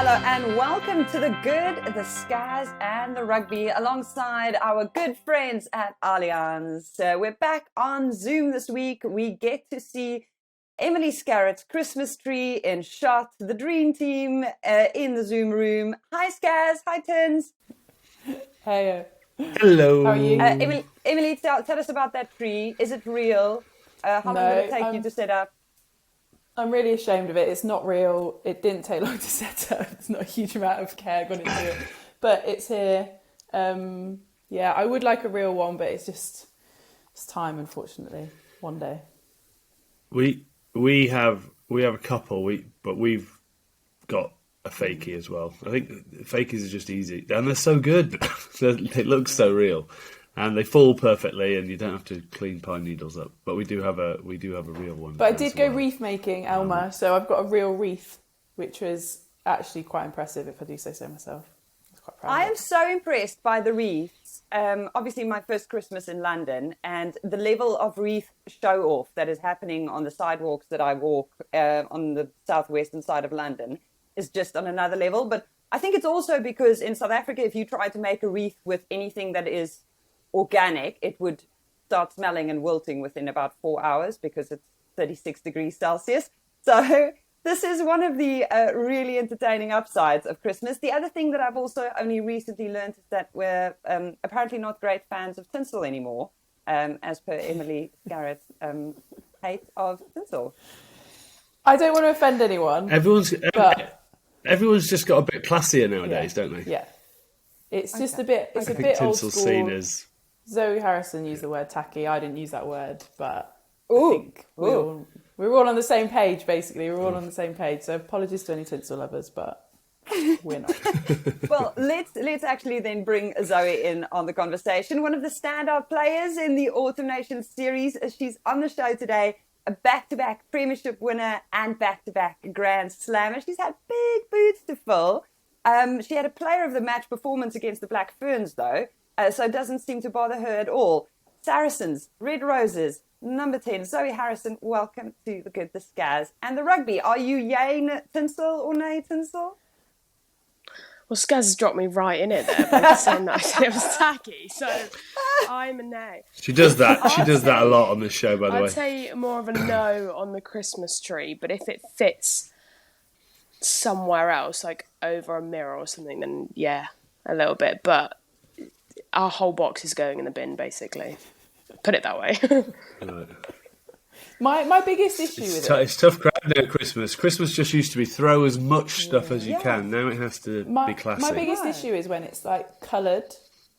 Hello and welcome to The Good, the Scaz and the Rugby alongside our good friends at Allianz. We're back on Zoom this week. We get to see Emily Scarrett's Christmas tree in shot, the dream team in the Zoom room. Hi Scaz, hi Tinds. Hey. Hello. How are you? Emily, tell us about that tree. Is it real? How long did it take you to set up? I'm really ashamed of it. It's not real. It didn't take long to set up. It's not a huge amount of care gone into it. But it's here. Yeah, I would like a real one, but it's time, unfortunately. One day. We have a couple, but we've got a fakie as well. I think fakies are just easy. And they're so good. They look so real. And they fall perfectly, and you don't have to clean pine needles up. But we do have a real one. But I did go wreath making, Elma, so I've got a real wreath, which was actually quite impressive, if I do say so myself. I was quite proud. I am so impressed by the wreaths. Obviously, my first Christmas in London, and the level of wreath show off that is happening on the sidewalks that I walk on the southwestern side of London is just on another level. But I think it's also because in South Africa, if you try to make a wreath with anything that is organic, it would start smelling and wilting within about 4 hours because it's 36 degrees Celsius. So this is one of the really entertaining upsides of Christmas. The other thing that I've also only recently learned is that we're apparently not great fans of Tinsel anymore, as per Emily Scarrett's hate of Tinsel. I don't want to offend anyone. Everyone's just got a bit classier nowadays, don't they? Yeah. It's just a bit. It's I a think bit old Tinsel's school. seen as Zoe Harrison used the word tacky. I didn't use that word, but Ooh. I think we're all on the same page, basically. We're all on the same page. So apologies to any Tinsel lovers, but we're not. Well, let's actually then bring Zoe in on the conversation. One of the standout players in the Autumn Nations series. She's on the show today, a back-to-back premiership winner and back-to-back Grand Slammer. She's had big boots to fill. She had a player of the match performance against the Black Ferns, though, so it doesn't seem to bother her at all. Saracens, Red Roses, number 10, Zoe Harrison, welcome to The Good, the Scaz and the Rugby. Are you yay Tinsel or nay Tinsel? Well, Scaz has dropped me right in it there by saying that I said it was tacky, so I'm a nay. she does that. She does that a lot on this show, by the way. I'd say more of a no on the Christmas tree, but if it fits somewhere else, like over a mirror or something, then yeah, a little bit. But our whole box is going in the bin, basically. Put it that way. Right. My biggest issue with it. It's tough crowd at Christmas. Christmas just used to be throw as much stuff as you can. Now it has to be classy. My biggest issue is when it's like coloured.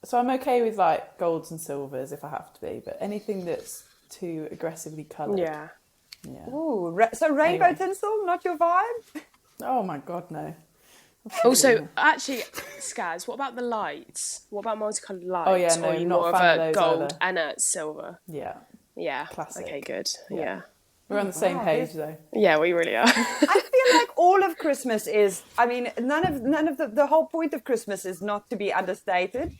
So I'm okay with like golds and silvers if I have to be, but anything that's too aggressively coloured. Yeah. Ooh, so rainbow Tinsel, not your vibe? Oh my God, no. Also, actually, Scaz, what about the lights? What about multicoloured lights? Oh yeah, no, or are you not more a fan of a of those gold either. and a silver? Yeah. Yeah. Classic. Okay, good. Yeah. We're on the same page though. Yeah, we really are. I feel like all of Christmas is, I mean, none of the whole point of Christmas is not to be understated.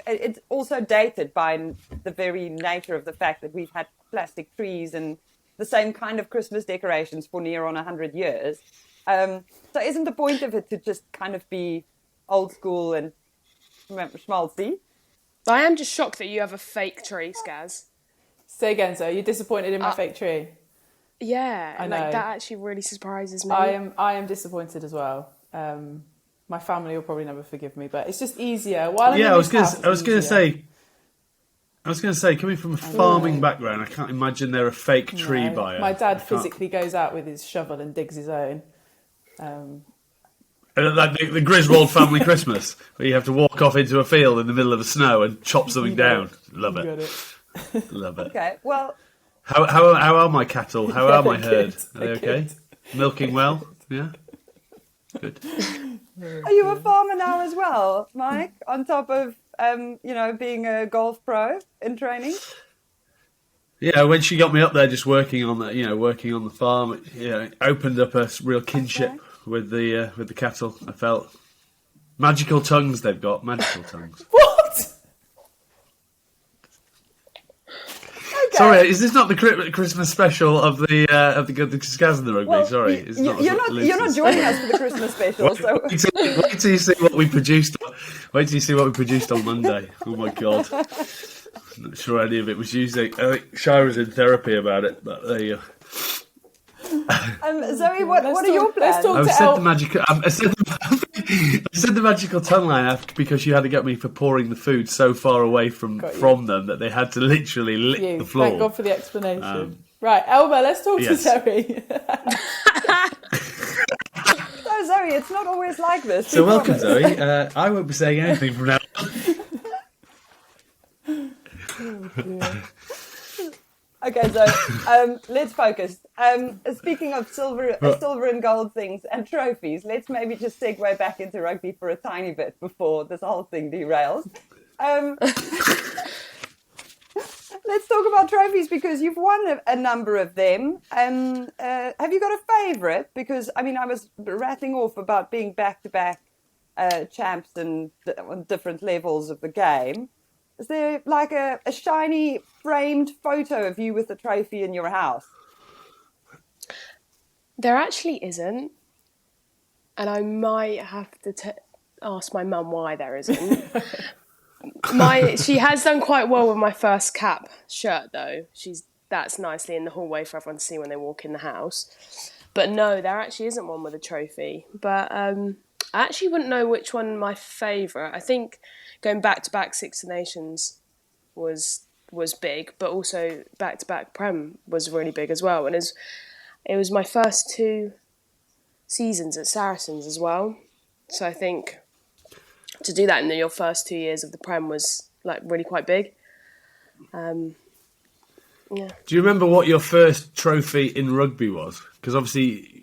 It's also dated by the very nature of the fact that we've had plastic trees and the same kind of Christmas decorations for near on 100 years. So isn't the point of it to just kind of be old school and schmaltzy? I am just shocked that you have a fake tree, Scaz. Say again, so you're disappointed in my fake tree? Yeah, I know. like that actually really surprises me. I am disappointed as well. My family will probably never forgive me, but it's just easier. I was going to say, coming from a farming background, I can't imagine they're a fake tree buyer. My dad physically goes out with his shovel and digs his own. Like the Griswold family Christmas, where you have to walk off into a field in the middle of the snow and chop something down. Love it. Got it. Love it. Okay, well... How are my cattle? How are my herd? Are they okay? Milking well? Yeah? Good. Are you a farmer now as well, Mike? On top of, being a golf pro in training? Yeah, when she got me up there just working on the farm, it opened up a real kinship with the cattle. I felt magical tongues they've got, magical tongues. What? Sorry, is this not the Christmas special of the Scaz and the Rugby? Well, Sorry, it's not. You're not joining us for the Christmas special. So Wait till you see what we produced. Wait till you see what we produced on Monday. Oh my god! I'm not sure any of it was using. I think Shai was in therapy about it, but there you go. Zoe, what are your plans? I said the magical. I said the magical tongue line because you had to get me for pouring the food so far away from them that they had to literally lick the floor. Thank God for the explanation. Right, Elma, let's talk to Zoe. So Zoe, it's not always like this. So welcome, Zoe. I won't be saying anything from now on. Okay, so let's focus. Speaking of silver and gold things and trophies, let's maybe just segue back into rugby for a tiny bit before this whole thing derails. Let's talk about trophies because you've won a number of them. Have you got a favourite? Because, I mean, I was rattling off about being back-to-back champs and on different levels of the game. Is there like a shiny framed photo of you with a trophy in your house? There actually isn't. And I might have to ask my mum why there isn't. She has done quite well with my first cap shirt, though. That's nicely in the hallway for everyone to see when they walk in the house. But no, there actually isn't one with a trophy. But I actually wouldn't know which one my favourite. I think going back-to-back Six Nations was big, but also back-to-back Prem was really big as well. And it was my first 2 seasons at Saracens as well. So I think to do that in your first 2 years of the Prem was like really quite big. Yeah. Do you remember what your first trophy in rugby was? Because obviously,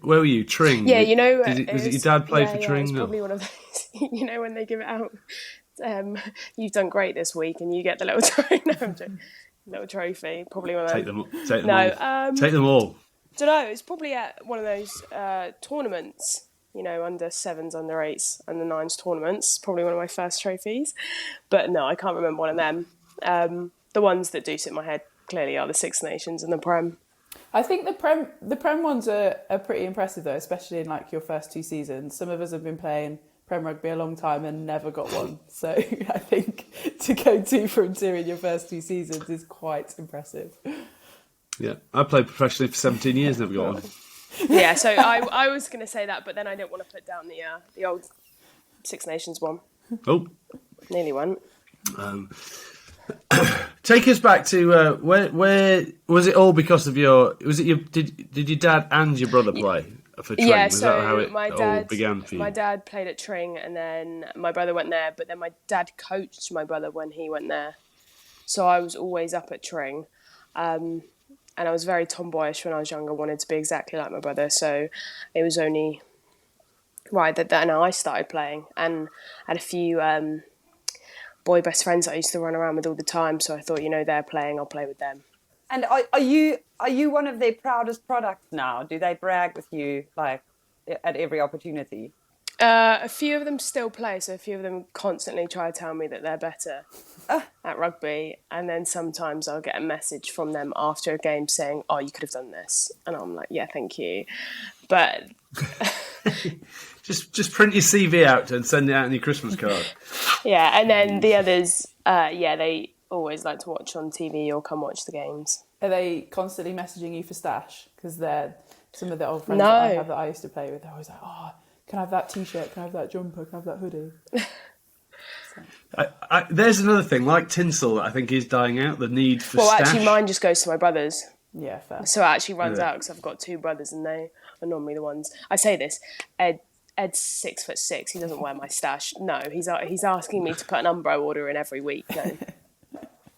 where were you? Tring? Yeah, you know. Was it your dad played for Tring? It's probably one of those, you know, when they give it out, you've done great this week and you get the little trophy. No, I'm joking. Little trophy. Probably one of them. Take them all. Take them all. Don't know. It's probably at one of those tournaments, you know, under 7s, under 8s, under 9s tournaments. Probably one of my first trophies. But no, I can't remember one of them. The ones that do sit in my head clearly are the Six Nations and the Prem. I think the Prem ones are pretty impressive though, especially in like your first 2 seasons. Some of us have been playing Prem rugby a long time and never got one. So I think to go 2 from 2 in your first 2 seasons is quite impressive. Yeah, I played professionally for 17 years, never got one. Yeah, so I was going to say that, but then I didn't want to put down the old Six Nations one. Oh, nearly went. Take us back to where was it all because of did your dad and your brother play for Tring? Yeah, was so that how it all began for you? My dad played at Tring and then my brother went there, but then my dad coached my brother when he went there. So I was always up at Tring. And I was very tomboyish when I was younger, wanted to be exactly like my brother. So it was only right that I started playing and had a few boy best friends that I used to run around with all the time. So I thought, you know, they're playing, I'll play with them. And are you one of their proudest products now? Do they brag with you like at every opportunity? A few of them still play, so a few of them constantly try to tell me that they're better at rugby, and then sometimes I'll get a message from them after a game saying, "Oh, you could have done this," and I'm like, "Yeah, thank you," but just print your CV out and send it out in your Christmas card. Yeah, and then the others, they always like to watch on TV or come watch the games. Are they constantly messaging you for stash? Because they're some of the old friends that I have that I used to play with. They're always like, "Oh, can I have that T-shirt? Can I have that jumper? Can I have that hoodie?" There's another thing, like Tinsel, that I think is dying out, the need for stash. Actually, mine just goes to my brothers. Yeah, fair. So it actually runs out because I've got 2 brothers and they are normally the ones. I say this, Ed's 6'6". He doesn't wear my stash. No, he's asking me to put an Umbro order in every week. No.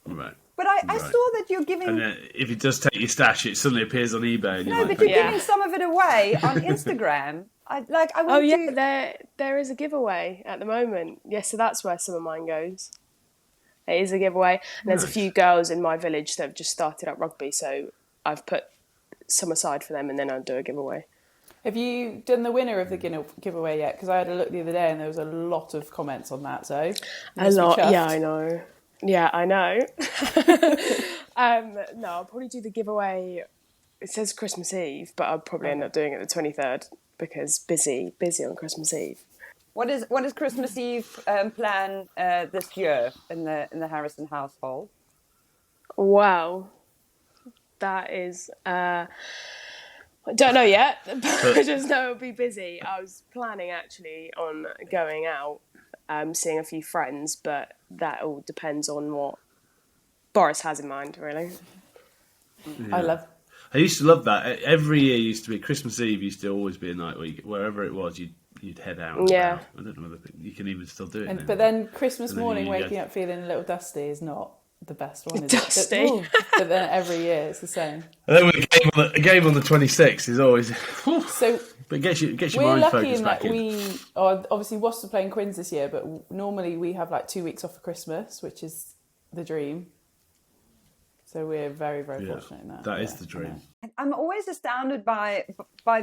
Right. But I saw that you're giving... And if it does take your stash, it suddenly appears on eBay. And no, but you're giving some of it away on Instagram. There is a giveaway at the moment. Yeah, so that's where some of mine goes. It is a giveaway. And there's a few girls in my village that have just started up rugby, so I've put some aside for them and then I'll do a giveaway. Have you done the winner of the giveaway yet? Because I had a look the other day and there was a lot of comments on that, so... A lot, yeah, I know. Yeah, I know. No, I'll probably do the giveaway. It says Christmas Eve, but I'll probably end up doing it the 23rd because busy on Christmas Eve. What is Christmas Eve plan this year in the Harrison household? Wow, that is. I don't know yet, but I just know it'll be busy. I was planning actually on going out, seeing a few friends, but that all depends on what Boris has in mind, really. Yeah. I used to love that. Every year used to be Christmas Eve. Used to always be a night where wherever it was, you'd head out. And yeah. about. I don't know whether you can even still do it. But then Christmas morning, waking up feeling a little dusty is not the best one, is dusty. it? But then every year it's the same. And then with a game on the 26th is always. So, but it gets your we're mind lucky focused in back that in. obviously Wasps are playing Quins this year, but normally we have like 2 weeks off for Christmas, which is the dream. So we're very, very fortunate in that. That is the dream. I'm always astounded by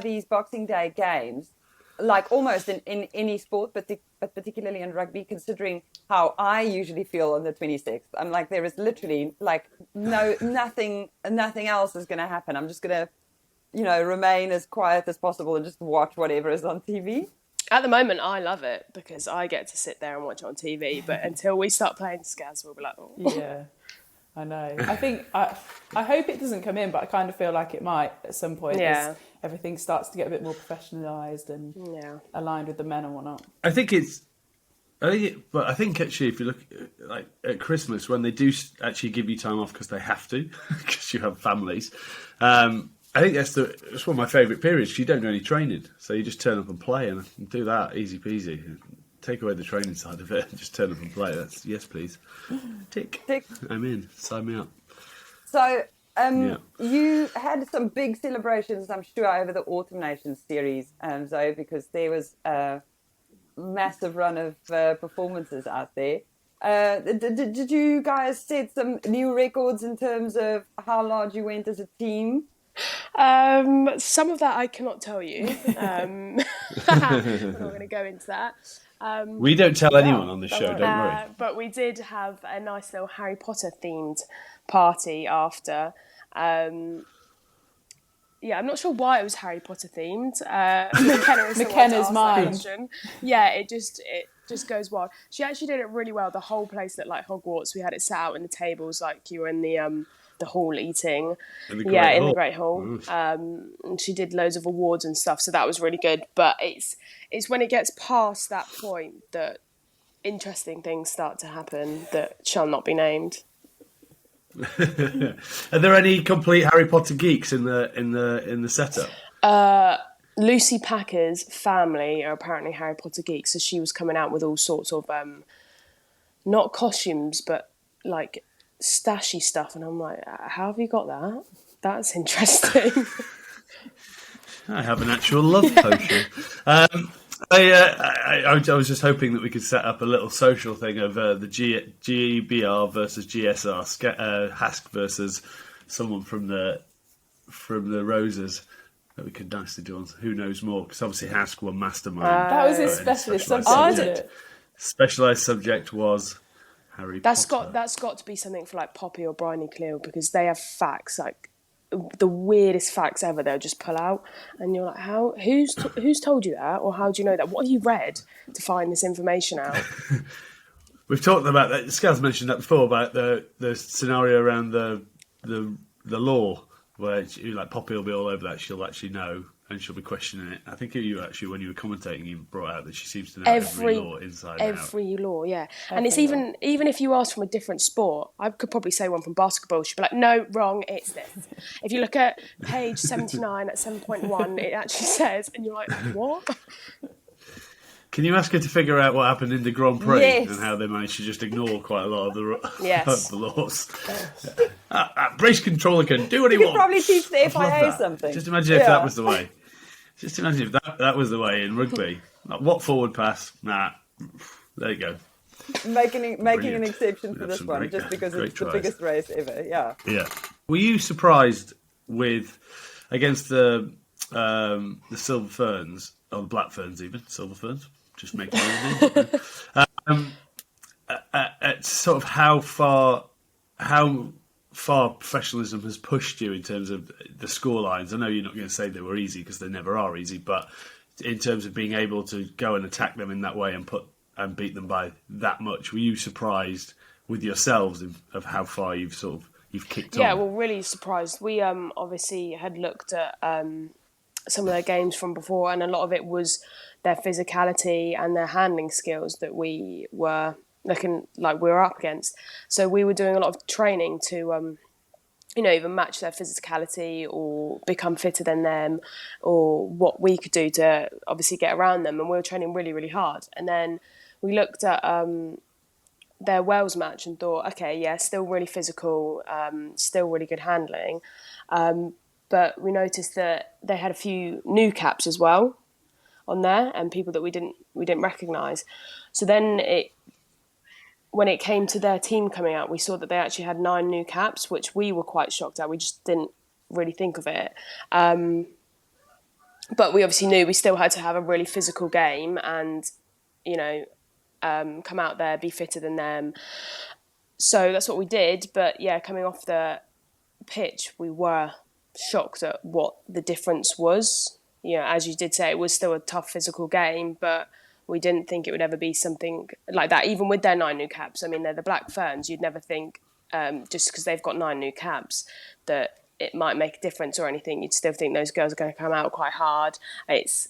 these Boxing Day games, like almost in any sport, but particularly in rugby, considering how I usually feel on the 26th. I'm like, there is literally like nothing else is going to happen. I'm just going to, remain as quiet as possible and just watch whatever is on TV. At the moment, I love it because I get to sit there and watch it on TV. But until we start playing Scaz, we'll be like, oh. Yeah. I know. I think I hope it doesn't come in, but I kind of feel like it might at some point. Yeah. As everything starts to get a bit more professionalised and aligned with the men and whatnot. I think actually, if you look like at Christmas, when they do actually give you time off because they have to, because you have families, I think that's one of my favourite periods. Because you don't do any training, so you just turn up and play, and do that easy peasy. Take away the training side of it and just turn up and play. That's yes, please. Tick. I'm in. Sign me up. So you had some big celebrations, I'm sure, over the Autumn Nations series, Zoe, because there was a massive run of performances out there. Did you guys set some new records in terms of how large you went as a team? Some of that I cannot tell you. We're not going to go into that. We don't tell anyone on this show, don't worry. But we did have a nice little Harry Potter themed party after. I'm not sure why it was Harry Potter themed. McKenna's mind. Yeah, it just goes wild. She actually did it really well. The whole place looked like Hogwarts. We had it set out in the tables like you were in the hall eating. In the Great Hall. And she did loads of awards and stuff, so that was really good. But it's when it gets past that point that interesting things start to happen that shall not be named. Are there any complete Harry Potter geeks in the setup? Lucy Packer's family are apparently Harry Potter geeks, so she was coming out with all sorts of not costumes but like stashy stuff, and I'm like, how have you got that? That's interesting. I have an actual love potion. I was just hoping that we could set up a little social thing of the GBR versus GSR, Hask versus someone from the Roses. That we could nicely do on Who Knows More, because obviously Hask were mastermind. That was his specialist subject. Specialised subject was Harry Potter. That's got to be something for like Poppy or Bryony Cleo, because they have facts like the weirdest facts ever. They'll just pull out, and you're like, who's told you that, or how do you know that? What have you read to find this information out? We've talked about that. Scaz mentioned that before about the scenario around the law, where like Poppy will be all over that. She'll actually know, and she'll be questioning it. I think you actually, when you were commentating, you brought out that she seems to know every law inside out. Every law, yeah. And it's even if you ask from a different sport, I could probably say one from basketball. She'd be like, no, wrong, it's this. If you look at page 79 at 7.1, it actually says, and you're like, what? Can you ask her to figure out what happened in the Grand Prix and how they managed to just ignore quite a lot of the laws? Race controller can do what he wants. You could probably teach the FIA something. Just imagine if that was the way. Just imagine if that was the way in rugby. Like, what forward pass? Nah, there you go. Making an exception for this one, just because it's the biggest race ever. Yeah. Yeah. Were you surprised against the Silver Ferns, or the Black Ferns even, Silver Ferns? Just making it at sort of how far professionalism has pushed you in terms of the score lines. I know you're not going to say they were easy because they never are easy, but in terms of being able to go and attack them in that way and beat them by that much, were you surprised with yourselves of how far you've kicked on? Yeah, well, really surprised. We obviously had looked at some of their games from before, and a lot of it was their physicality and their handling skills that we were looking like we were up against. So we were doing a lot of training to, either match their physicality or become fitter than them, or what we could do to obviously get around them. And we were training really, really hard. And then we looked at their Wales match and thought, okay, yeah, still really physical, still really good handling. But we noticed that they had a few new caps as well on there, and people that we didn't recognise. So then when it came to their team coming out, we saw that they actually had 9 new caps, which we were quite shocked at. We just didn't really think of it. But we obviously knew we still had to have a really physical game and, come out there, be fitter than them. So that's what we did. But yeah, coming off the pitch, we were shocked at what the difference was. As you did say, it was still a tough physical game, but we didn't think it would ever be something like that, even with their 9 new caps. I mean, they're the Black Ferns. You'd never think, just because they've got 9 new caps, that it might make a difference or anything. You'd still think those girls are going to come out quite hard. It's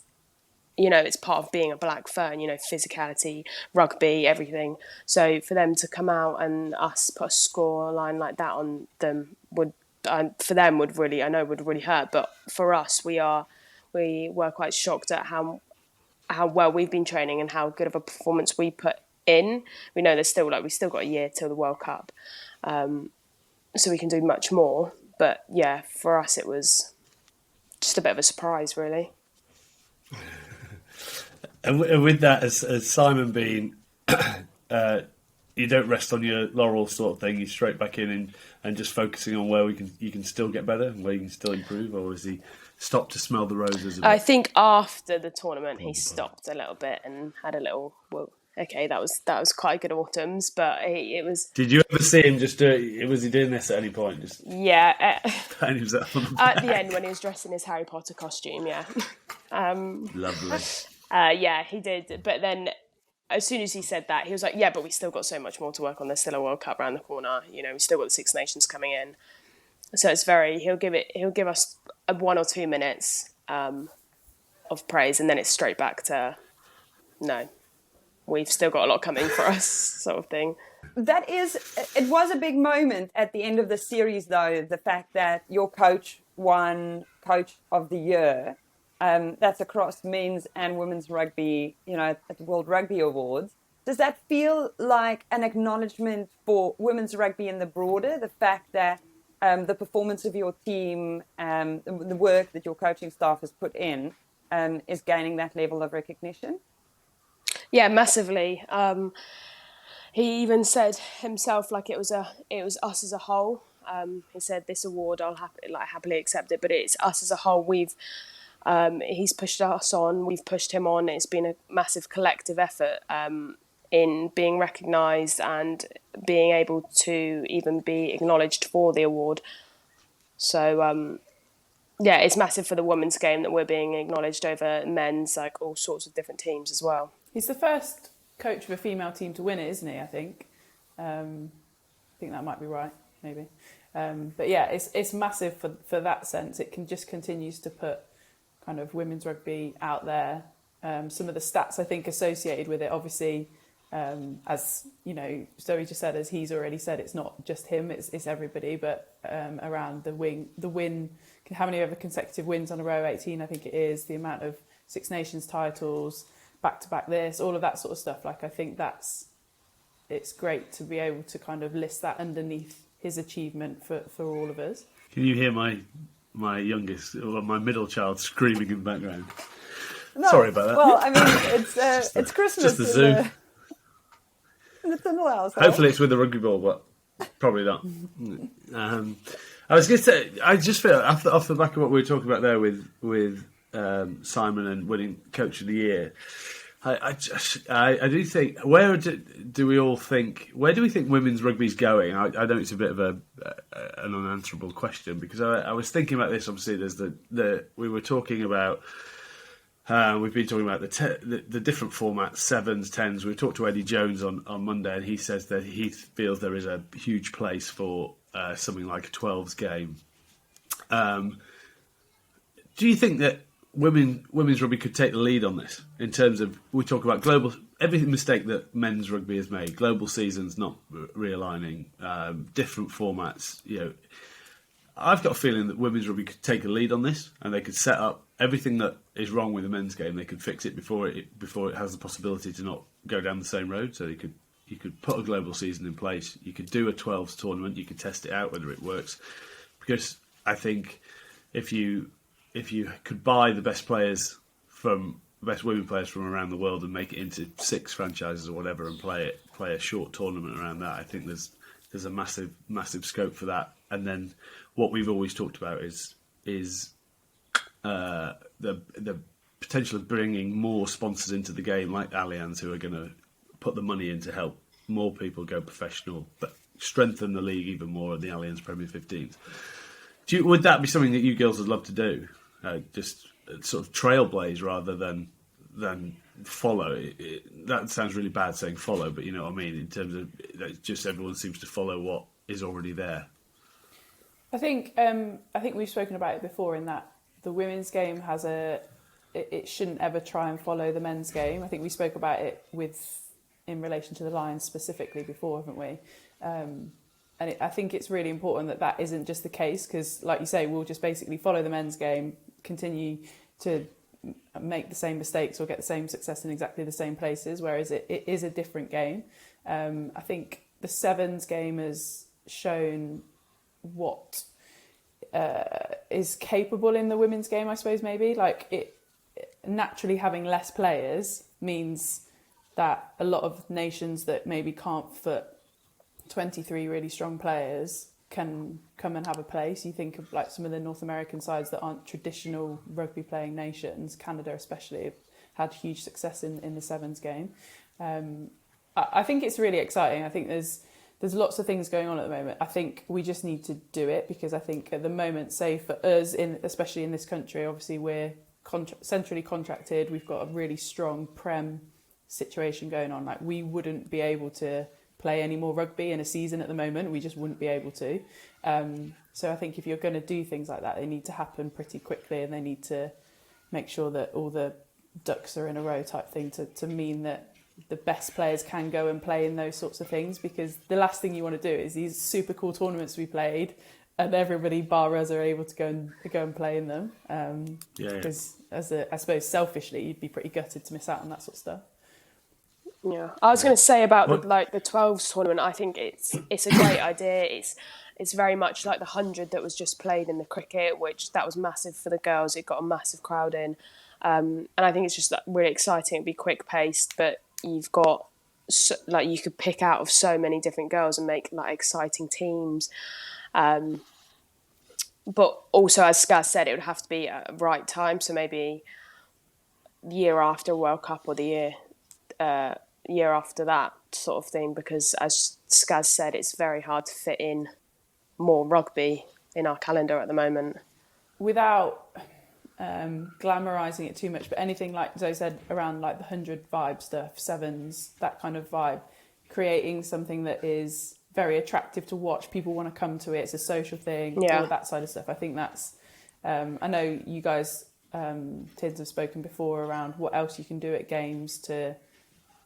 part of being a Black Fern, physicality, rugby, everything. So for them to come out and us put a score line like that on them would really hurt. But for us, we were quite shocked at how well we've been training and how good of a performance we put in. We know there's still we still got a year till the World Cup, so we can do much more. But yeah, for us it was just a bit of a surprise, really. And with that, as Simon being, you don't rest on your laurels sort of thing. You're straight back in and just focusing on where you can still get better and where you can still improve, or is he stopped to smell the roses? I think after the tournament he stopped a little bit and had a little. Well, okay, that was quite good autumns, but it was. Did you ever see him just do it? Was he doing this at any point? Just yeah, patting himself on the at the end when he was dressed in his Harry Potter costume. Yeah, lovely. Yeah, he did. But then, as soon as he said that, he was like, "Yeah, but we still got so much more to work on. There's still a World Cup around the corner. We still got the Six Nations coming in." So it's he'll give us 1 or 2 minutes of praise, and then it's straight back to no, we've still got a lot coming for us, sort of thing. It was a big moment at the end of the series, though, the fact that your coach won Coach of the Year. That's across men's and women's rugby, at the World Rugby Awards. Does that feel like an acknowledgement for women's rugby in the broader, the fact that the performance of your team, the work that your coaching staff has put in, is gaining that level of recognition? Yeah, massively. He even said himself, like it was us as a whole. He said, "This award, I'll happily accept it, but it's us as a whole. He's pushed us on, we've pushed him on. It's been a massive collective effort in being recognised and being able to even be acknowledged for the award. So, it's massive for the women's game that we're being acknowledged over men's, like all sorts of different teams as well." He's the first coach of a female team to win it, isn't he? I think that might be right, maybe. But yeah, it's massive for that sense. It just continues to put kind of women's rugby out there. Some of the stats I think associated with it, obviously, as Zoe just said, as he's already said, it's not just him, it's everybody. But around the win, how many other consecutive wins on a row? 18, I think it is. The amount of Six Nations titles, back to back, this, all of that sort of stuff. Like I think it's great to be able to kind of list that underneath his achievement for all of us. Can you hear my youngest, or my middle child, screaming in the background? No, sorry about that. Well, I mean, it's Christmas. Just the zoo. In the Tinsel house. Hopefully it's with the rugby ball, but probably not. I was going to say, I just feel, off the back of what we were talking about there with Simon and winning Coach of the Year, I do think where do we all think where do we think women's rugby's going? I know it's a bit of an unanswerable question because I was thinking about this. Obviously, there's we were talking about we've been talking about the different formats, sevens, tens. We talked to Eddie Jones on Monday, and he says that he feels there is a huge place for something like a 12s game. Do you think that women's rugby could take the lead on this in terms of, we talk about global, every mistake that men's rugby has made, global seasons not realigning, different formats, I've got a feeling that women's rugby could take the lead on this, and they could set up everything that is wrong with the men's game. They could fix it before it has the possibility to not go down the same road. So you could put a global season in place. You could do a 12s tournament. You could test it out whether it works. Because I think if you could buy the best players from the best women players from around the world and make it into 6 franchises or whatever and play a short tournament around that, I think there's a massive scope for that. And then what we've always talked about is the potential of bringing more sponsors into the game, like Allianz, who are going to put the money in to help more people go professional, but strengthen the league even more at the Allianz Premier 15s. Would that be something that you girls would love to do? Just sort of trailblaze rather than follow. That sounds really bad saying follow, but you know what I mean, in terms of just everyone seems to follow what is already there. I think we've spoken about it before in that the women's game has it shouldn't ever try and follow the men's game. I think we spoke about it in relation to the Lions specifically before, haven't we? I think it's really important that isn't just the case, because like you say, we'll just basically follow the men's game, continue to make the same mistakes or get the same success in exactly the same places, whereas it is a different game. I think the sevens game has shown what is capable in the women's game, I suppose, maybe. Like, it naturally having less players means that a lot of nations that maybe can't foot 23 really strong players can come and have a place. You think of like some of the North American sides that aren't traditional rugby playing nations, Canada especially, have had huge success in the sevens game. I think it's really exciting. I think there's lots of things going on at the moment. I think we just need to do it, because I think at the moment, say for us, especially in this country, obviously we're centrally contracted. We've got a really strong Prem situation going on. Like, we wouldn't be able to play any more rugby in a season at the moment. We just wouldn't be able to. So I think if you're going to do things like that, they need to happen pretty quickly, and they need to make sure that all the ducks are in a row type thing to mean that the best players can go and play in those sorts of things. Because the last thing you want to do is these super cool tournaments we played and everybody bar us are able to go and play in them. Because I suppose selfishly, you'd be pretty gutted to miss out on that sort of stuff. Yeah, I was going to say about the 12s tournament. I think it's a great idea. It's very much like the 100 that was just played in the cricket, which that was massive for the girls. It got a massive crowd in, and I think it's just really exciting. It'd be quick paced, but you've got you could pick out of so many different girls and make like exciting teams. But also, as Scaz said, it would have to be at the right time. So maybe the year after World Cup or the year after that sort of thing, because as Scaz said, it's very hard to fit in more rugby in our calendar at the moment. Without glamorising it too much, but anything like Zoe said around like the 100 vibe stuff, sevens, that kind of vibe, creating something that is very attractive to watch, people want to come to it, it's a social thing, all that side of stuff. I think that's I know you guys Tinds have spoken before around what else you can do at games to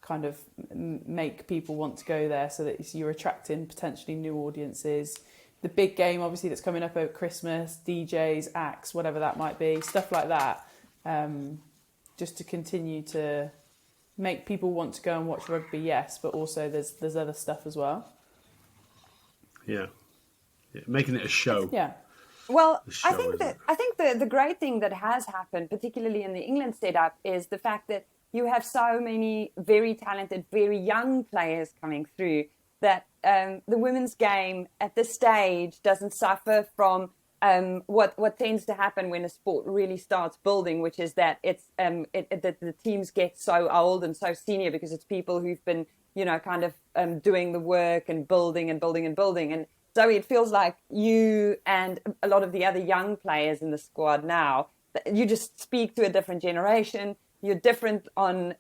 kind of make people want to go there, so that you're attracting potentially new audiences. The big game, obviously, that's coming up over Christmas, DJs, acts, whatever that might be, stuff like that, just to continue to make people want to go and watch rugby, yes, but also there's other stuff as well. Yeah, making it a show. Yeah. Well, I think the great thing that has happened, particularly in the England setup, is the fact that you have so many very talented, very young players coming through, that the women's game at this stage doesn't suffer from what tends to happen when a sport really starts building, which is that the teams get so old and so senior because it's people who've been, kind of doing the work and building and building and building. And Zoe, it feels like you and a lot of the other young players in the squad now, you just speak to a different generation. You're different on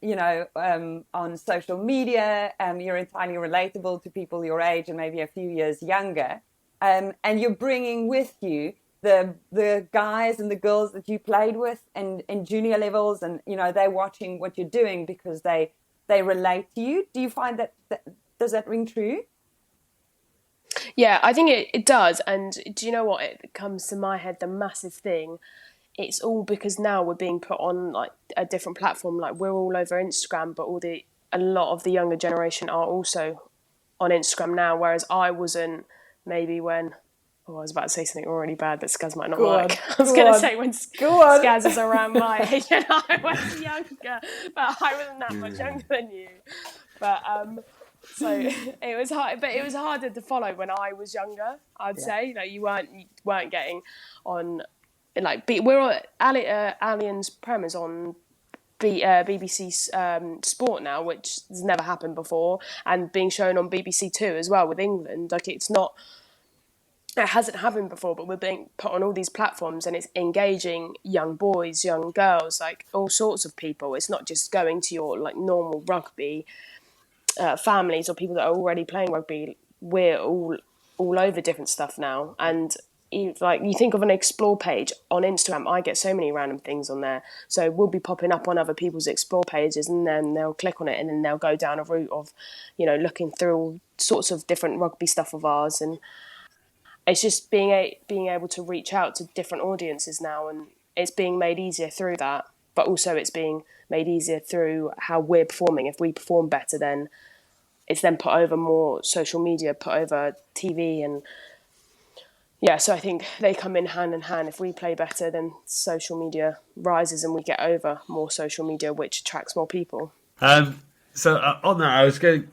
social media. You're entirely relatable to people your age and maybe a few years younger. And you're bringing with you the guys and the girls that you played with and in junior levels, and they're watching what you're doing because they relate to you. Do you find that does that ring true? Yeah, I think it does. And do you know what? It comes to my head, the massive thing. It's all because now we're being put on like a different platform. Like we're all over Instagram, but a lot of the younger generation are also on Instagram now. Whereas I wasn't maybe when, I was about to say something already bad that Scaz might not like. I was going to say when Scaz is around my age and I was younger, but I wasn't that much younger than you. But so it was hard, but it was harder to follow when I was younger. I'd say you weren't getting on. Like we're on Alien's Prem is on BBC Sport now, which has never happened before, and being shown on BBC Two as well with England. Like it hasn't happened before, but we're being put on all these platforms, and it's engaging young boys, young girls, like all sorts of people. It's not just going to your like normal rugby families or people that are already playing rugby. We're all over different stuff now, and you think of an explore page on Instagram, I get so many random things on there. So we'll be popping up on other people's explore pages, and then they'll click on it, and then they'll go down a route of, looking through all sorts of different rugby stuff of ours. And it's just being able to reach out to different audiences now, and it's being made easier through that. But also it's being made easier through how we're performing. If we perform better, then it's then put over more social media, put over TV, and yeah, so I think they come in hand. If we play better, then social media rises and we get over more social media, which attracts more people. So on that, I was going,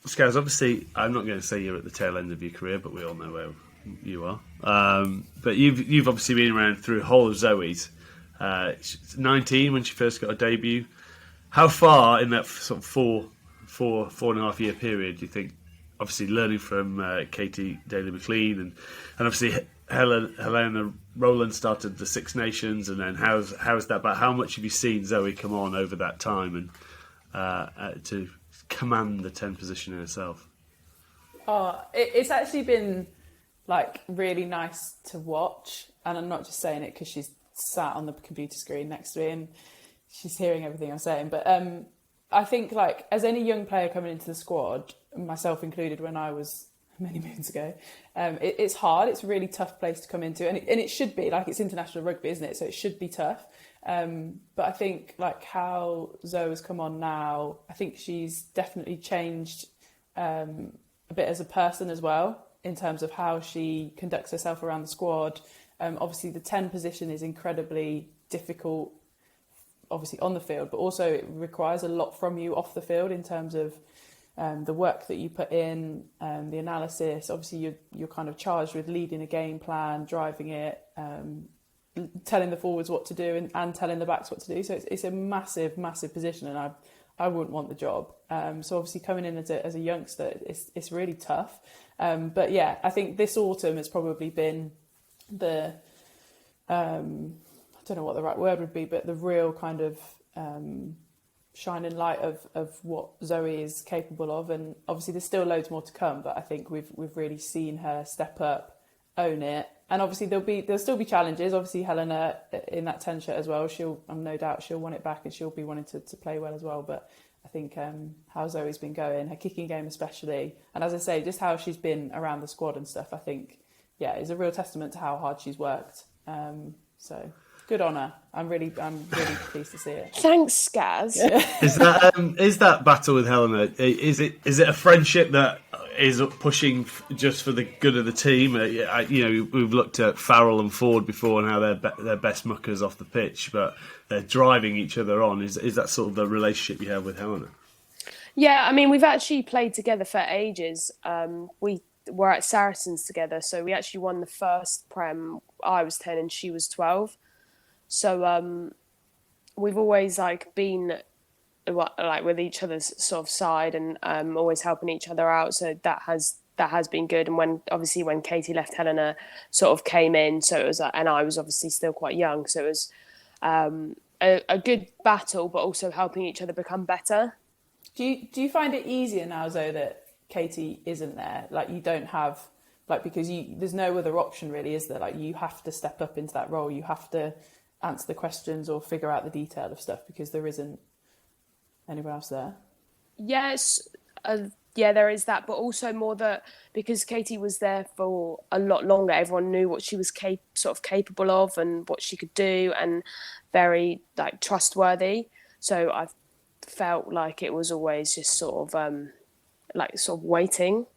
Scaz, obviously, I'm not going to say you're at the tail end of your career, but we all know where you are. But you've obviously been around through the whole of Zoe's. She's 19 when she first got a debut. How far in that sort of four and a half year period do you think? Obviously, learning from Katie Daly-McLean and obviously Helena Rowland started the Six Nations, and then how's that? But how much have you seen Zoe come on over that time and to command the 10 position herself? Oh, it's actually been like really nice to watch, and I'm not just saying it because she's sat on the computer screen next to me and she's hearing everything I'm saying, but I think like as any young player coming into the squad, myself included when I was many moons ago, it's hard. It's a really tough place to come into, and it should be. Like, it's international rugby, isn't it? So it should be tough. But I think like how Zoe has come on now, I think she's definitely changed a bit as a person as well, in terms of how she conducts herself around the squad. Obviously the 10 position is incredibly difficult, obviously on the field, but also it requires a lot from you off the field in terms of the work that you put in, the analysis. Obviously you're kind of charged with leading a game plan, driving it, telling the forwards what to do and telling the backs what to do. So it's a massive position, and I wouldn't want the job. So obviously coming in as a youngster, it's really tough. But yeah, I think this autumn has probably been the I don't know what the right word would be, but the real kind of shining light of what Zoe is capable of. And obviously there's still loads more to come, but I think we've really seen her step up, own it. And obviously there'll still be challenges. Obviously Helena in that 10 shirt as well, I'm no doubt she'll want it back, and she'll be wanting to play well as well. But I think how Zoe's been going, her kicking game especially, and as I say, just how she's been around the squad and stuff, I think, yeah, is a real testament to how hard she's worked. So good on her. I'm really pleased to see it. Thanks, Scaz. Is that battle with Helena? Is it a friendship that is pushing just for the good of the team? We've looked at Farrell and Ford before and how they're best muckers off the pitch, but they're driving each other on. Is that sort of the relationship you have with Helena? Yeah, I mean, we've actually played together for ages. We were at Saracens together. So we actually won the first Prem. I was 10 and she was 12. So we've always like been like with each other's sort of side and always helping each other out. So that has been good. And when Katie left, Helena sort of came in. So it was, and I was obviously still quite young. So it was a good battle, but also helping each other become better. Do you find it easier now, Zoe, that Katie isn't there? Like you don't have, like, because there's no other option really, is there? Like you have to step up into that role. You have to answer the questions or figure out the detail of stuff because there isn't anyone else there. Yes, yeah, there is that, but also more that because Katie was there for a lot longer, everyone knew what she was sort of capable of and what she could do, and very like trustworthy. So I felt like it was always just sort of waiting,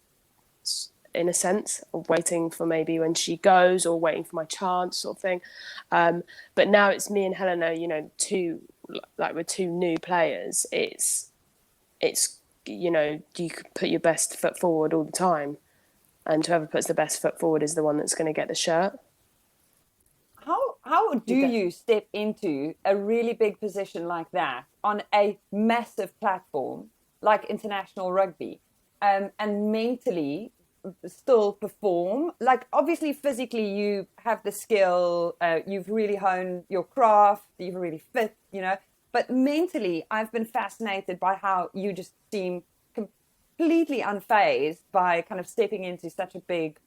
in a sense, of waiting for maybe when she goes or waiting for my chance, sort of thing. But now it's me and Helena, you know, we're two new players. It's you know, you could put your best foot forward all the time, and whoever puts the best foot forward is the one that's going to get the shirt. How do you step into a really big position like that on a massive platform like international rugby, and mentally still perform? Like obviously physically you have the skill, you've really honed your craft, you're really fit, you know, but mentally I've been fascinated by how you just seem completely unfazed by kind of stepping into such a big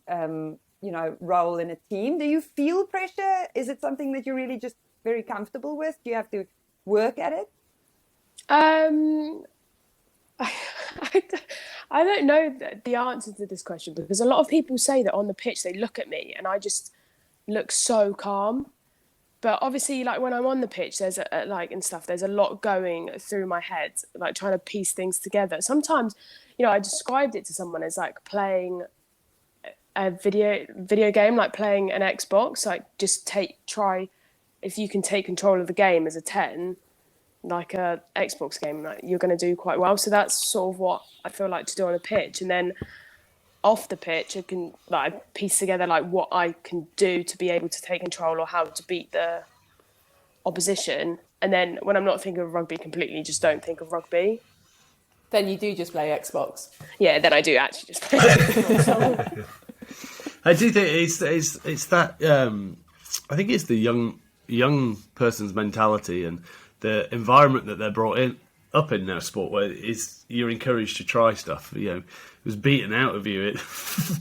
role in a team. Do you feel pressure? Is it something that you're really just very comfortable with? Do you have to work at it? I don't know the answer to this question, because a lot of people say that on the pitch they look at me and I just look so calm. But obviously, like when I'm on the pitch, there's there's a lot going through my head, like trying to piece things together. Sometimes, you know, I described it to someone as like playing a video game, like playing an Xbox. Like just try if you can take control of the game as a 10, like a Xbox game, like you're going to do quite well. So that's sort of what I feel like to do on a pitch. And then off the pitch, I can like piece together like what I can do to be able to take control or how to beat the opposition. And then when I'm not thinking of rugby completely, just don't think of rugby. Then you do just play Xbox. Yeah, then I do actually just play Xbox. I do think it's that. I think it's the young person's mentality and the environment that they're brought up in now sport, where you're encouraged to try stuff. You know, it was beaten out of you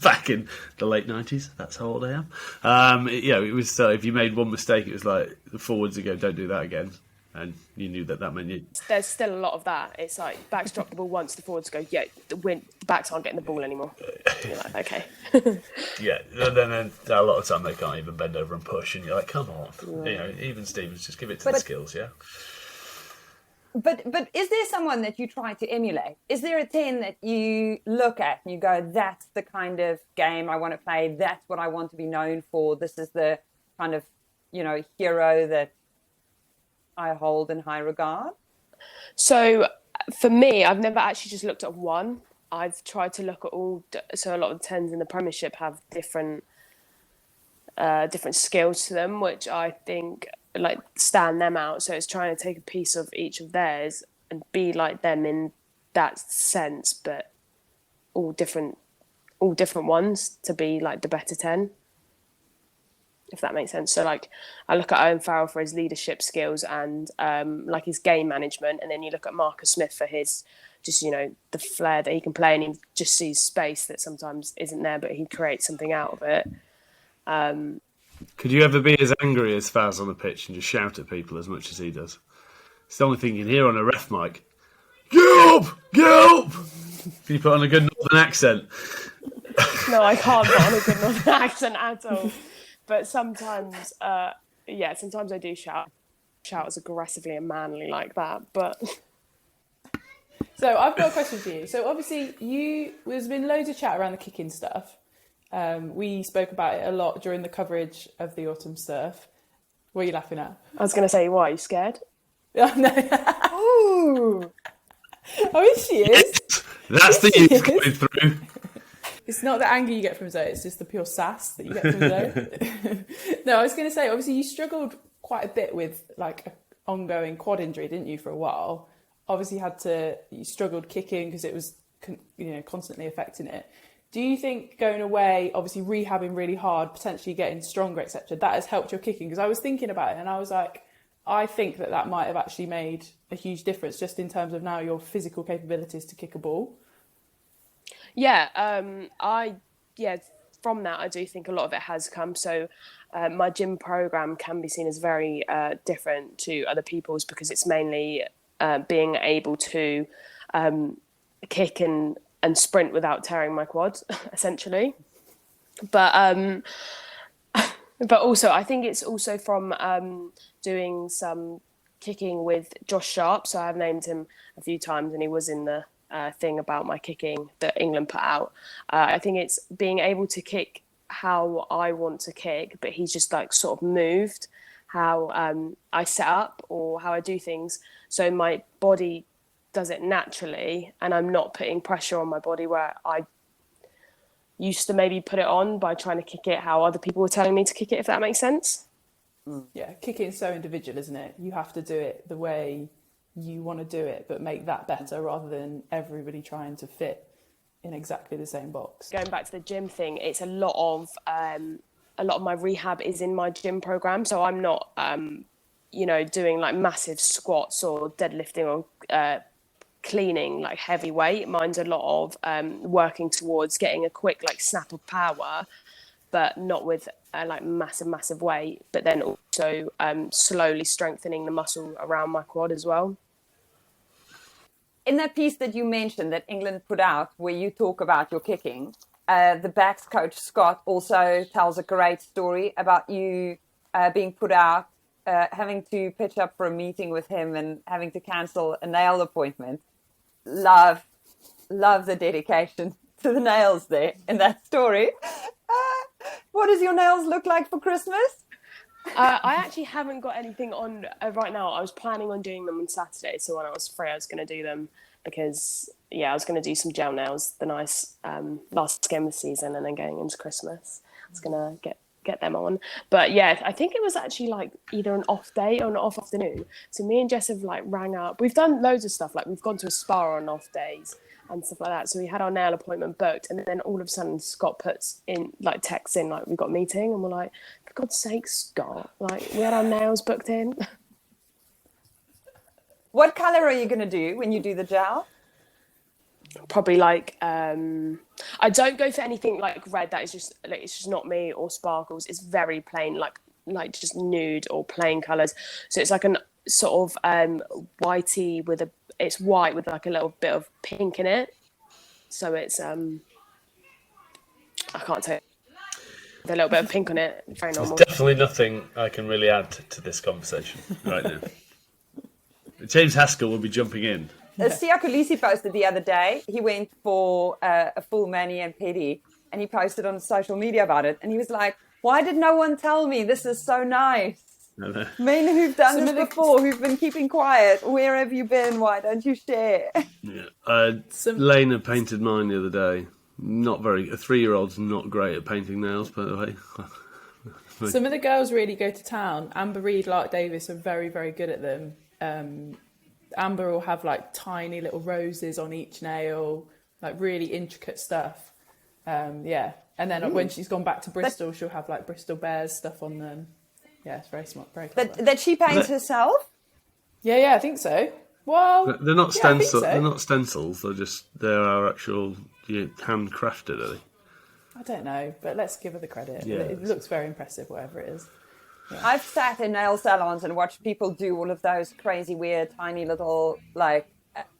back in the late 90s. That's how old I am. It was if you made one mistake, it was like the forwards would go, "Don't do that again," and you knew that meant you. There's still a lot of that. It's like backs drop the ball once, the forwards go, "Yeah, the backs aren't getting the ball anymore." You're like, okay. Yeah, and then a lot of time they can't even bend over and push, and you're like, "Come on," You know. Even Stevens, just give it to the skills, yeah. But is there someone that you try to emulate? Is there a 10 that you look at and you go, that's the kind of game I want to play, that's what I want to be known for, this is the kind of, you know, hero that I hold in high regard? So for me, I've never actually just looked at one. I've tried to look at all, so a lot of the 10s in the Premiership have different skills to them, which I think like stand them out. So it's trying to take a piece of each of theirs and be like them in that sense, but all different ones to be like the better 10, if that makes sense. So like I look at Owen Farrell for his leadership skills and like his game management, and then you look at Marcus Smith for his just, you know, the flair that he can play, and he just sees space that sometimes isn't there, but he creates something out of it. Could you ever be as angry as Faz on the pitch and just shout at people as much as he does? It's the only thing you can hear on a ref mic. Get up! Get up! Can you put on a good northern accent? No, I can't put on a good northern accent at all. But sometimes, sometimes I do shout as aggressively and manly like that. But so I've got a question for you. So obviously, there's been loads of chat around the kicking stuff. We spoke about it a lot during the coverage of the autumn surf. What are you laughing at? I was going to say, why are you scared? Oh, no. Ooh. Oh, she is. Yes, that's the youth coming through. It's not the anger you get from Zoe, it's just the pure sass that you get from Zoe. No, I was going to say, obviously you struggled quite a bit with like an ongoing quad injury, didn't you, for a while? Obviously you struggled kicking because it was, constantly affecting it. Do you think going away, obviously rehabbing really hard, potentially getting stronger, etc., that has helped your kicking? Because I was thinking about it and I was like, I think that might have actually made a huge difference just in terms of now your physical capabilities to kick a ball. Yeah, from that, I do think a lot of it has come. So my gym program can be seen as very different to other people's because it's mainly being able to kick and sprint without tearing my quad, essentially. But also, I think it's also from doing some kicking with Josh Sharp. So I've named him a few times and he was in the thing about my kicking that England put out. I think it's being able to kick how I want to kick, but he's just like sort of moved how I set up or how I do things. So my body does it naturally and I'm not putting pressure on my body where I used to maybe put it on by trying to kick it how other people were telling me to kick it, if that makes sense. Yeah, kicking is so individual, isn't it? You have to do it the way you want to do it, but make that better rather than everybody trying to fit in exactly the same box. Going back to the gym thing, it's a lot of my rehab is in my gym program. So I'm not, doing like massive squats or deadlifting or cleaning like heavy weight. Mine's a lot of working towards getting a quick like snap of power, but not with like massive weight, but then also slowly strengthening the muscle around my quad as well. In that piece that you mentioned that England put out where you talk about your kicking, the backs coach Scott also tells a great story about you being put out, having to pitch up for a meeting with him and having to cancel a nail appointment. Love the dedication to the nails there in that story. What does your nails look like for Christmas? I actually haven't got anything on right now. I was planning on doing them on Saturday, so when I was free I was going to do them because I was going to do some gel nails the nice last game of the season, and then going into Christmas I was going to get them on. But yeah, I think it was actually like either an off day or an off afternoon, so me and Jess have like rang up. We've done loads of stuff, like we've gone to a spa on off days and stuff like that. So we had our nail appointment booked, and then all of a sudden Scott puts in like texts in like we've got a meeting, and we're like, for God's sake, Scott, like we had our nails booked in. What colour are you going to do when you do the gel? Probably like I don't go for anything like red. That is just like, it's just not me, or sparkles. It's very plain, like just nude or plain colours. So it's like an sort of whitey with it's white with like a little bit of pink in it. So it's I can't tell you. With a little bit of pink on it. Very normal. There's definitely nothing I can really add to this conversation right now. James Haskell will be jumping in. Sia Kulisi posted the other day. He went for a full mani and pedi, and he posted on social media about it. And he was like, "Why did no one tell me? This is so nice. Men who've done this before, who've been keeping quiet. Where have you been? Why don't you share?" Yeah. Lena painted mine the other day. Not very. A 3-year-old's not great at painting nails, by the way. Some of the girls really go to town. Amber Reid, Lark Davis are very, very good at them. Amber will have like tiny little roses on each nail, like really intricate stuff. And then when she's gone back to Bristol, she'll have like Bristol Bears stuff on them. Yeah, it's very smart, very clever. That she paints herself? Yeah, I think so. Well, they're not stencils. So. They're not stencils. They are actual handcrafted, are they? I don't know, but let's give her the credit. Yeah, it looks very impressive, whatever it is. Yeah. I've sat in nail salons and watched people do all of those crazy, weird, tiny little, like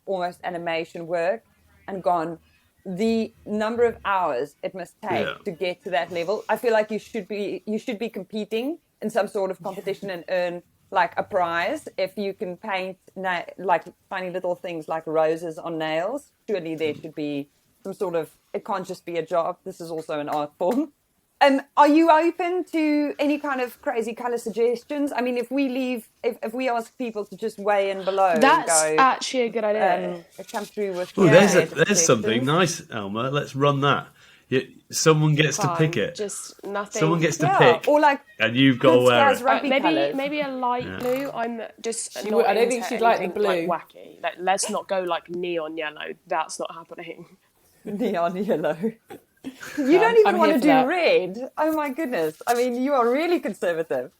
almost animation work, and gone, the number of hours it must take to get to that level. I feel like you should be competing in some sort of competition and earn like a prize if you can paint like tiny little things like roses on nails. Surely there should be some sort of, it can't just be a job. This is also an art form. Are you open to any kind of crazy colour suggestions? I mean, if we ask people to just weigh in below, that's and go, actually a good idea. Come through with. Oh, there's something nice, Elma. Let's run that. Someone gets to Fine, pick it. just nothing. Someone gets to pick, or like and you've got to good wear Scaz it. Rugby colours. maybe a light blue. I'm just She not would- I don't into think she'd like the anything, blue. wacky. Like, let's not go like neon yellow. That's not happening. Neon yellow. You don't even I'm want here to for do that. red. Oh my goodness! I mean, you are really conservative.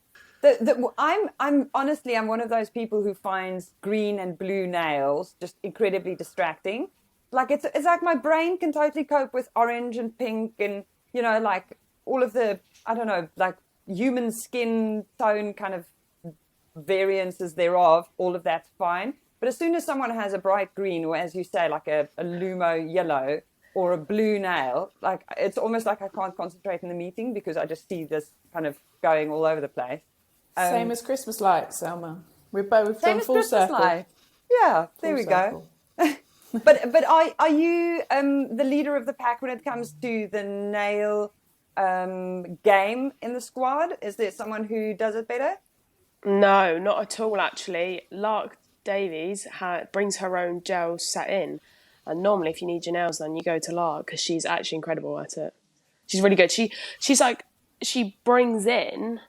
I'm honestly, I'm one of those people who finds green and blue nails just incredibly distracting. Like it's like my brain can totally cope with orange and pink and like all of the, I don't know, like human skin tone kind of variances thereof. All of that's fine. But as soon as someone has a bright green, or as you say, like a lumo yellow or a blue nail, like it's almost like I can't concentrate in the meeting because I just see this kind of going all over the place. Same as Christmas lights, Elma. We've gone Same as full Christmas circle. light. Yeah, there Full we circle. go. But are you the leader of the pack when it comes to the nail game in the squad? Is there someone who does it better? No, not at all. Actually, Lark Davies brings her own gel set in, and normally if you need your nails done, you go to Lark because she's actually incredible at it. She's really good. She's like, she brings in.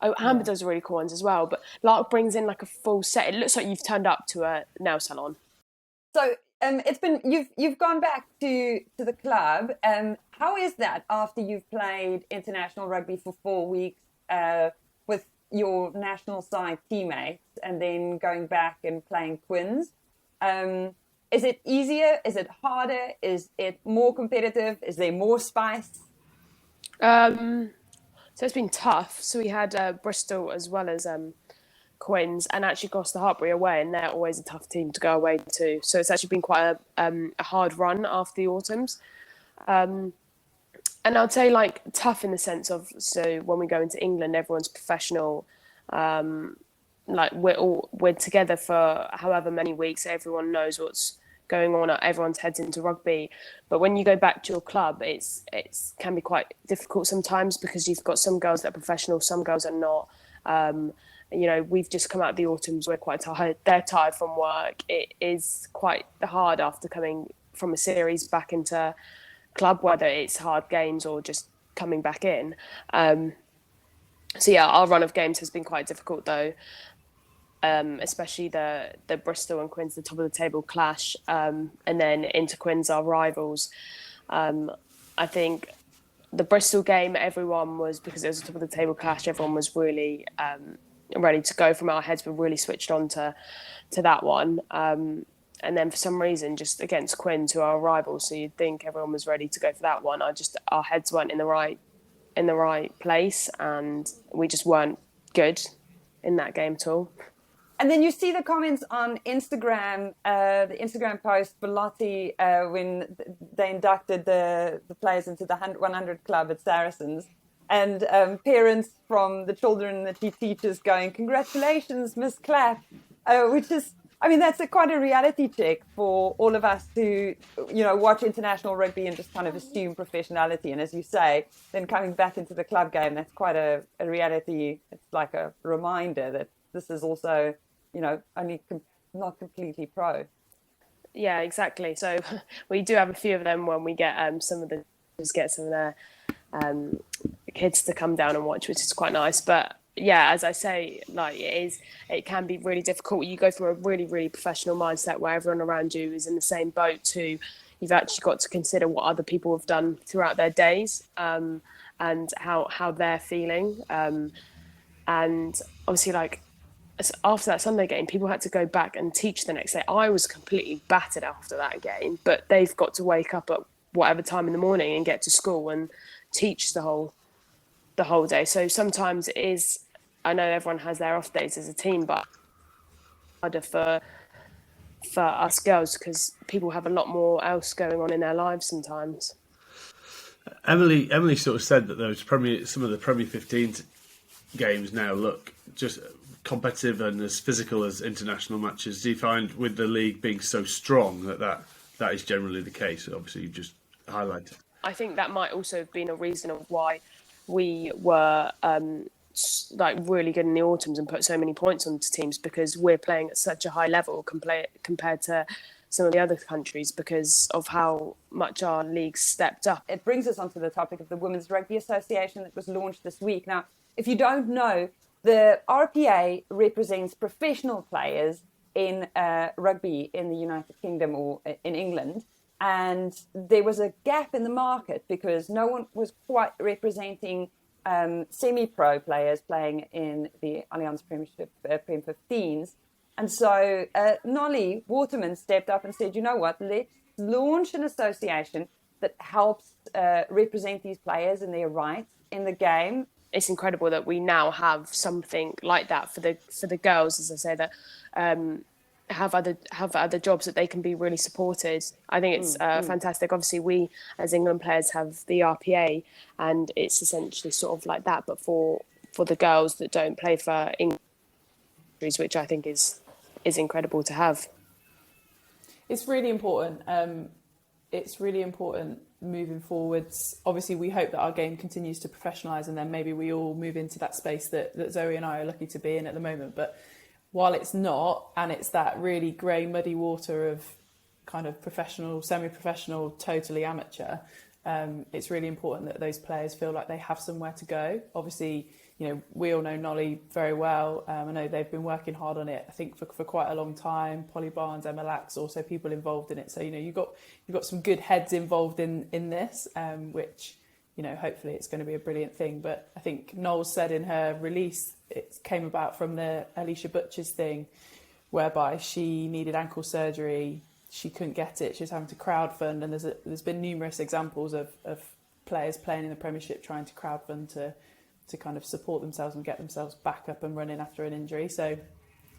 Oh, Amber does really cool ones as well, but Lark brings in like a full set. It looks like you've turned up to a nail salon. So it's been you've gone back to the club. How is that after you've played international rugby for 4 weeks with your national side teammates and then going back and playing Quins? Is it easier? Is it harder? Is it more competitive? Is there more spice? So it's been tough. So we had Bristol as well as Quins, and actually Gloucester Hartbury away, and they're always a tough team to go away to. So it's actually been quite a hard run after the autumns. And I'd say like tough in the sense of, so when we go into England, everyone's professional. Like we're together for however many weeks. Everyone knows what's going on. Everyone's heads into rugby. But when you go back to your club, it's can be quite difficult sometimes because you've got some girls that are professional, some girls are not. We've just come out of the autumns. We're quite tired. They're tired from work. It is quite hard after coming from a series back into club, whether it's hard games or just coming back in. So yeah, our run of games has been quite difficult though. Especially the Bristol and Quins, the top of the table clash, and then into Quins, our rivals. I think the Bristol game, everyone was, because it was a top of the table clash, everyone was really ready to go. From our heads were really switched on to that one. And then for some reason, just against Quins, who are our rivals, so you'd think everyone was ready to go for that one. Our heads weren't in the right place, and we just weren't good in that game at all. And then you see the comments on Instagram, the Instagram post for Lottie when they inducted the players into the 100 club at Saracens. And parents from the children that he teaches going, "Congratulations, Miss Clapp," which is, I mean, that's quite a reality check for all of us to, watch international rugby and just kind of assume professionality. And as you say, then coming back into the club game, that's quite a reality. It's like a reminder that this is also, only not completely pro. Yeah, exactly. So we do have a few of them when we get some of their kids to come down and watch, which is quite nice. But yeah, as I say, like it can be really difficult. You go from a really, really professional mindset where everyone around you is in the same boat to you've actually got to consider what other people have done throughout their days and how they're feeling. And obviously, like, after that Sunday game, people had to go back and teach the next day. I was completely battered after that game, but they've got to wake up at whatever time in the morning and get to school and teach the whole day. So sometimes it is, I know everyone has their off days as a team, but harder for us girls because people have a lot more else going on in their lives sometimes. Emily sort of said that some of the Premier 15 games now look just competitive and as physical as international matches. Do you find with the league being so strong that is generally the case? Obviously, you've just highlighted. I think that might also have been a reason of why we were really good in the autumns and put so many points onto teams, because we're playing at such a high level compared to some of the other countries because of how much our leagues stepped up. It brings us onto the topic of the Women's Rugby Association that was launched this week. Now, if you don't know, the RPA represents professional players in rugby in the United Kingdom or in England. And there was a gap in the market because no one was quite representing semi-pro players playing in the Allianz Premiership Prem 15s. And so Nolly Waterman stepped up and said, you know what, let's launch an association that helps represent these players and their rights in the game. It's incredible that we now have something like that for the girls, as I say, that have other jobs that they can be really supported. I think it's fantastic. Obviously, we as England players have the RPA, and it's essentially sort of like that, but for the girls that don't play for England, which I think is incredible to have. It's really important. It's really important moving forwards. Obviously, we hope that our game continues to professionalise, and then maybe we all move into that space that Zoe and I are lucky to be in at the moment. But while it's not, and it's that really grey, muddy water of kind of professional, semi-professional, totally amateur, it's really important that those players feel like they have somewhere to go. Obviously, you know, we all know Nolly very well. I know they've been working hard on it, I think, for quite a long time. Polly Barnes, Emma Lax, also people involved in it. So, you know, you've got some good heads involved in this, which, you know, hopefully it's going to be a brilliant thing. But I think Knowles said in her release, it came about from the Alicia Butcher's thing, whereby she needed ankle surgery. She couldn't get it. She was having to crowdfund. And there's been numerous examples of players playing in the Premiership trying to crowdfund to kind of support themselves and get themselves back up and running after an injury. So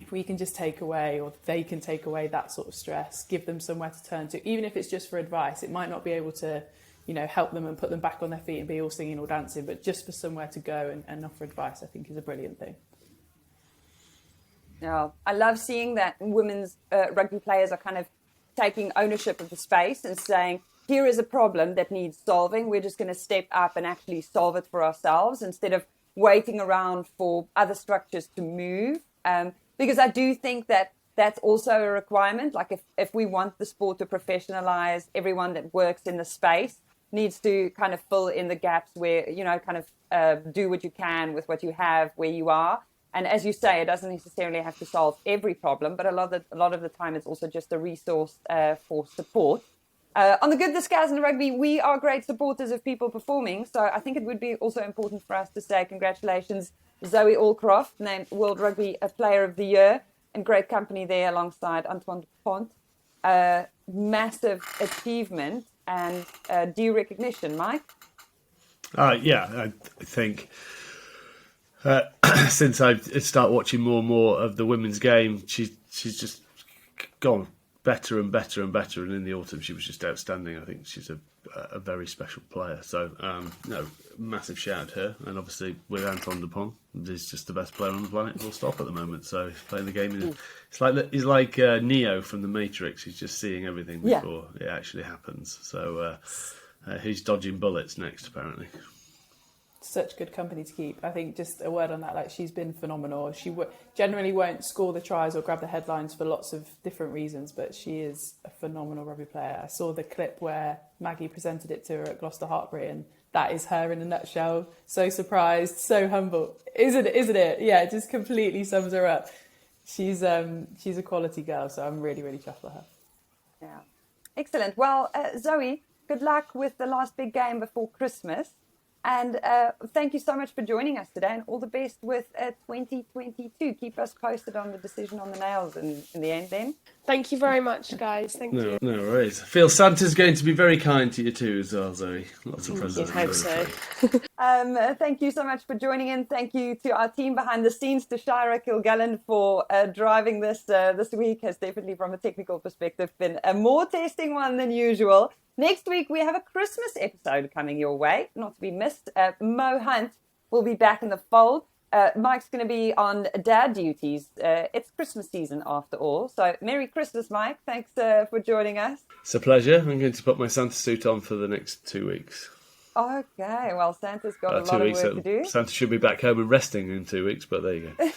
if we can just take away, or they can take away that sort of stress, give them somewhere to turn to, even if it's just for advice. It might not be able to, you know, help them and put them back on their feet and be all singing or dancing, but just for somewhere to go and offer advice, I think is a brilliant thing. Yeah, I love seeing that women's rugby players are kind of taking ownership of the space and saying, here is a problem that needs solving. We're just going to step up and actually solve it for ourselves instead of waiting around for other structures to move. Because I do think that that's also a requirement. Like if we want the sport to professionalize, everyone that works in the space needs to kind of fill in the gaps where, you know, kind of do what you can with what you have where you are. And as you say, it doesn't necessarily have to solve every problem, but a lot of the time it's also just a resource for support. On the good, the Scaz and the rugby, we are great supporters of people performing. So I think it would be also important for us to say congratulations, Zoe Allcroft, named World Rugby Player of the Year, and great company there alongside Antoine Dupont. Massive achievement and due recognition, Mike. Yeah, I think since I started watching more and more of the women's game, she's just gone better and better and better, and in the autumn she was just outstanding. I think she's a very special player. So massive shout out to her, and obviously with Antoine Dupont, he's just the best player on the planet, full stop at the moment. So he's playing the game he's like Neo from the Matrix. He's just seeing everything before it actually happens. So he's dodging bullets next, apparently. Such good company to keep. I think just a word on that, like, she's been phenomenal. She generally won't score the tries or grab the headlines for lots of different reasons, but she is a phenomenal rugby player. I saw the clip where Maggie presented it to her at Gloucester Hartbury, and that is her in a nutshell. So surprised, so humble. Isn't it? Yeah, it just completely sums her up. She's a quality girl, so I'm really, really chuffed for her. Yeah. Excellent. Well, Zoe, good luck with the last big game before Christmas. And thank you so much for joining us today, and all the best with 2022. Keep us posted on the decision on the nails in the end then. Thank you very much, guys. Thank you. No worries. I feel Santa's going to be very kind to you too as well, Zoe. Lots of presents. I hope so. Thank you so much for joining in. Thank you to our team behind the scenes, to Shira Kilgallen for driving this week. Has definitely, from a technical perspective, been a more testing one than usual. Next week, we have a Christmas episode coming your way, not to be missed. Mo Hunt will be back in the fold. Mike's going to be on dad duties. It's Christmas season after all. So Merry Christmas, Mike. Thanks for joining us. It's a pleasure. I'm going to put my Santa suit on for the next 2 weeks. Okay, well, Santa's got a lot of work to do. Santa should be back home and resting in 2 weeks, but there you go.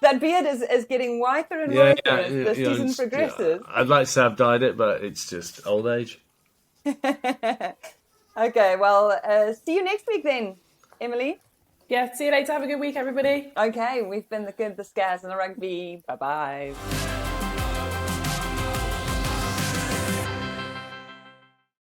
That beard is getting whiter and whiter as the season progresses. I'd like to have dyed it, but it's just old age. Okay, well, see you next week then, Emily. Yeah, see you later. Have a good week, everybody. Okay, we've been the Scaz and the Rugby. Bye-bye.